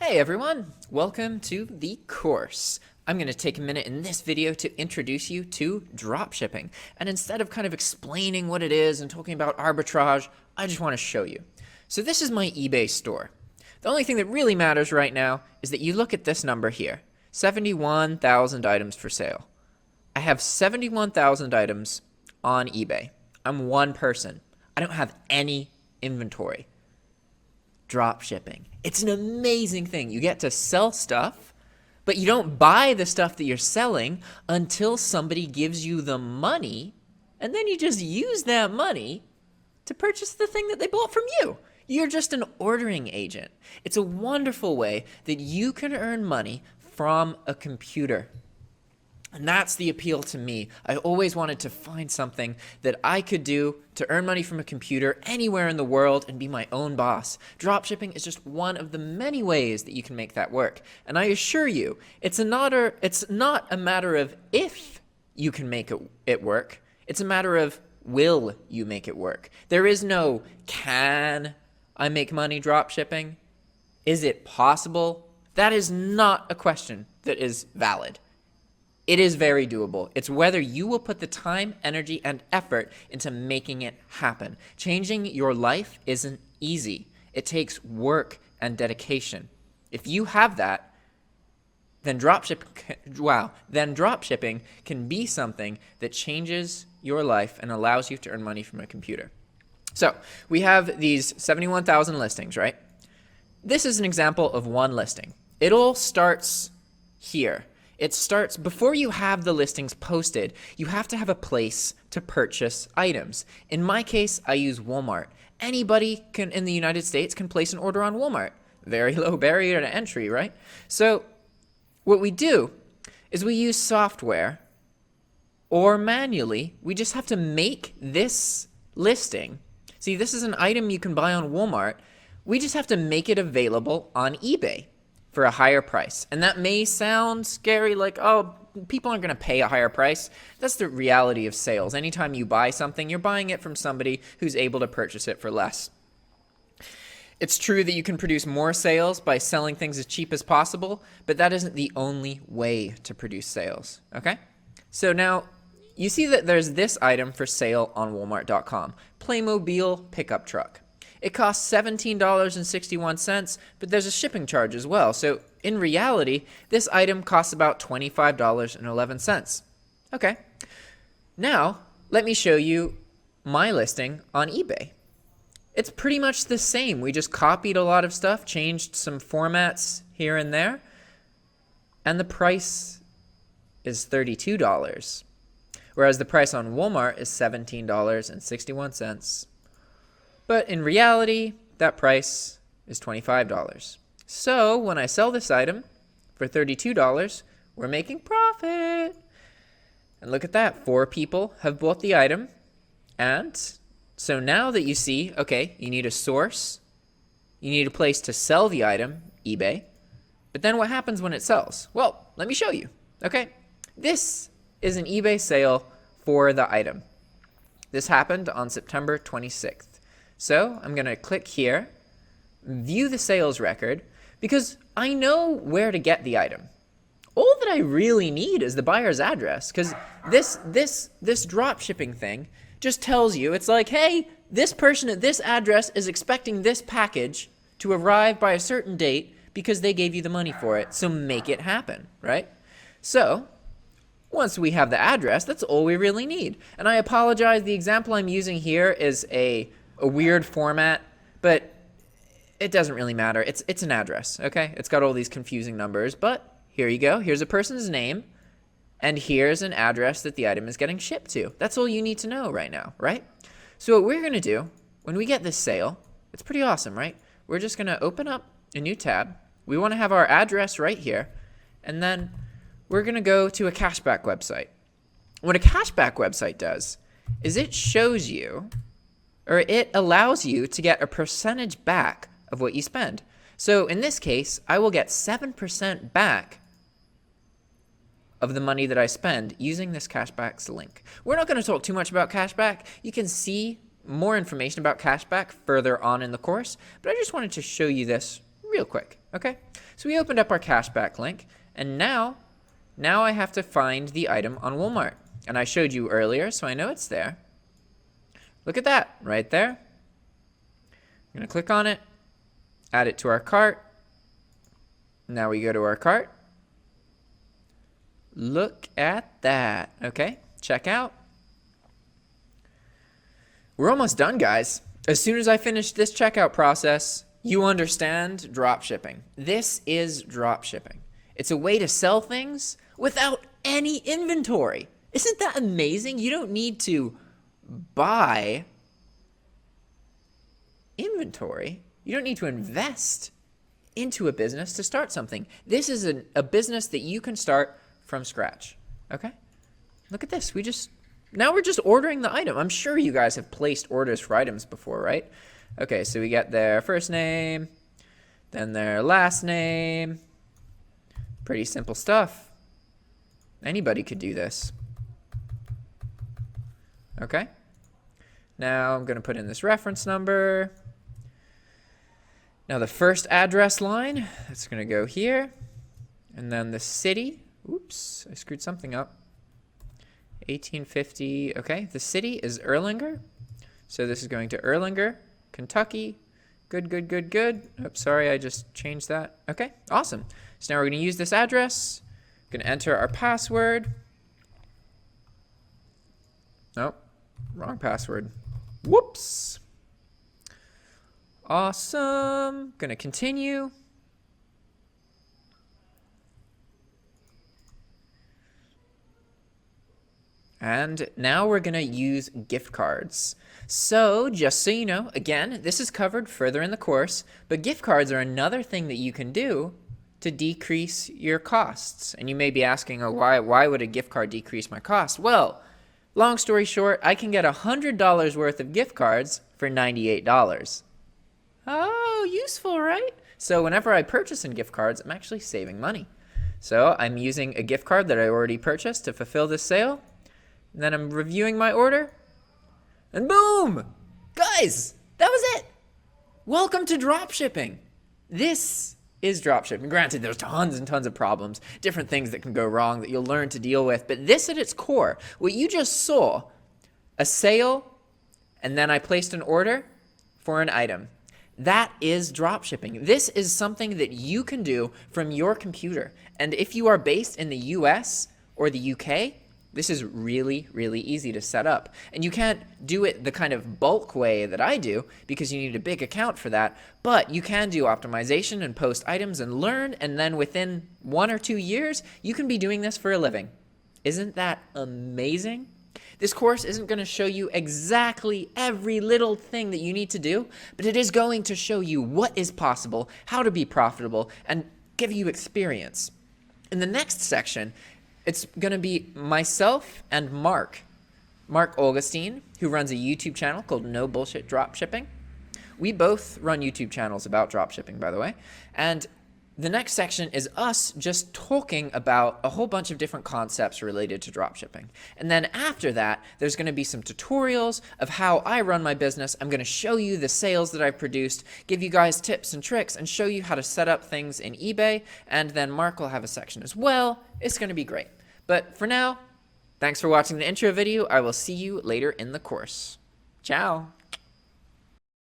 Hey everyone, welcome to the course. I'm going to take a minute in this video to introduce you to dropshipping. And instead of kind of explaining what it is and talking about arbitrage, I just want to show you. So this is my eBay store. The only thing that really matters right now is that you look at this number here, 71,000 items for sale. I have 71,000 items on eBay. I'm one person. I don't have any inventory. Dropshipping. It's an amazing thing. You get to sell stuff, but you don't buy the stuff that you're selling until somebody gives you the money, and then you just use that money to purchase the thing that they bought from you. You're just an ordering agent. It's a wonderful way that you can earn money from a computer. And that's the appeal to me. I always wanted to find something that I could do to earn money from a computer anywhere in the world and be my own boss. Dropshipping is just one of the many ways that you can make that work. And I assure you, it's not a matter of if you can make it work. It's a matter of will you make it work. There is no can I make money dropshipping? Is it possible? That is not a question that is valid. It is very doable. It's whether you will put the time, energy, and effort into making it happen. Changing your life isn't easy. It takes work and dedication. If you have that, then dropshipping can be something that changes your life and allows you to earn money from a computer. So we have these 71,000 listings, right? This is an example of one listing. It all starts here. It starts before you have the listings posted. You have to have a place to purchase items. In my case, I use Walmart. Anybody in the United States can place an order on Walmart. Very low barrier to entry, right? So what we do is we use software or manually. We just have to make this listing. See, this is an item you can buy on Walmart. We just have to make it available on eBay for a higher price. And that may sound scary, like, oh, people aren't going to pay a higher price. That's the reality of sales. Anytime you buy something, you're buying it from somebody who's able to purchase it for less. It's true that you can produce more sales by selling things as cheap as possible, but that isn't the only way to produce sales, okay? So now, you see that there's this item for sale on Walmart.com, Playmobil pickup truck. It costs $17.61, but there's a shipping charge as well. So in reality, this item costs about $25.11. Okay. Now, let me show you my listing on eBay. It's pretty much the same. We just copied a lot of stuff, changed some formats here and there, and the price is $32, whereas the price on Walmart is $17.61. But in reality, that price is $25. So when I sell this item for $32, we're making profit. And look at that, 4 people have bought the item. And so now that you see, okay, you need a source, you need a place to sell the item, eBay. But then what happens when it sells? Well, let me show you, okay? This is an eBay sale for the item. This happened on September 26th. So I'm going to click here, view the sales record, because I know where to get the item. All that I really need is the buyer's address, because this drop shipping thing just tells you, it's like, hey, this person at this address is expecting this package to arrive by a certain date because they gave you the money for it, so make it happen, right? So once we have the address, that's all we really need. And I apologize, the example I'm using here is a weird format, but it doesn't really matter. It's an address, okay? It's got all these confusing numbers, but here you go. Here's a person's name, and here's an address that the item is getting shipped to. That's all you need to know right now, right? So what we're going to do when we get this sale, it's pretty awesome, right? We're just going to open up a new tab. We want to have our address right here, and then we're going to go to a cashback website. What a cashback website does is it shows you, or it allows you to get a percentage back of what you spend. So in this case, I will get 7% back of the money that I spend using this cashback's link. We're not going to talk too much about cashback. You can see more information about cashback further on in the course, but I just wanted to show you this real quick. Okay, so we opened up our cashback link, and now I have to find the item on Walmart. And I showed you earlier, so I know it's there. Look at that, right there. I'm going to click on it, add it to our cart. Now we go to our cart. Look at that. Okay, check out. We're almost done, guys. As soon as I finish this checkout process, you understand dropshipping. This is dropshipping. It's a way to sell things without any inventory. Isn't that amazing? You don't need to buy inventory. You don't need to invest into a business to start something. This is a business that you can start from scratch. Okay? Look at this. Now we're just ordering the item. I'm sure you guys have placed orders for items before, right? Okay, so we get their first name, then their last name. Pretty simple stuff. Anybody could do this. Okay. Now I'm going to put in this reference number. Now the first address line, that's going to go here. And then the city. Oops, I screwed something up. 1850. Okay, the city is Erlanger. So this is going to Erlanger, Kentucky. Good, good, good, good. Oops, sorry, I just changed that. Okay, awesome. So now we're going to use this address. Going to enter our password. Nope, wrong password. Whoops. Awesome. Going to continue. And now we're going to use gift cards. So just so you know, again, this is covered further in the course, but gift cards are another thing that you can do to decrease your costs. And you may be asking, oh, why would a gift card decrease my cost? Well, long story short, I can get $100 worth of gift cards for $98. Oh, useful, right? So whenever I purchase in gift cards, I'm actually saving money. So I'm using a gift card that I already purchased to fulfill this sale. And then I'm reviewing my order. And boom! Guys, that was it. Welcome to dropshipping. This is dropshipping. Granted, there's tons and tons of problems, different things that can go wrong that you'll learn to deal with. But this at its core, what you just saw, a sale, and then I placed an order for an item. That is dropshipping. This is something that you can do from your computer. And if you are based in the US or the UK, this is really, really easy to set up. And you can't do it the kind of bulk way that I do because you need a big account for that. But you can do optimization and post items and learn. And then within 1 or 2 years, you can be doing this for a living. Isn't that amazing? This course isn't going to show you exactly every little thing that you need to do, but it is going to show you what is possible, how to be profitable, and give you experience. In the next section, it's going to be myself and Mark Augustine, who runs a YouTube channel called No Bullshit Dropshipping. We both run YouTube channels about dropshipping, by the way. And the next section is us just talking about a whole bunch of different concepts related to dropshipping. And then after that, there's going to be some tutorials of how I run my business. I'm going to show you the sales that I've produced, give you guys tips and tricks, and show you how to set up things in eBay. And then Mark will have a section as well. It's going to be great. But for now, thanks for watching the intro video. I will see you later in the course. Ciao.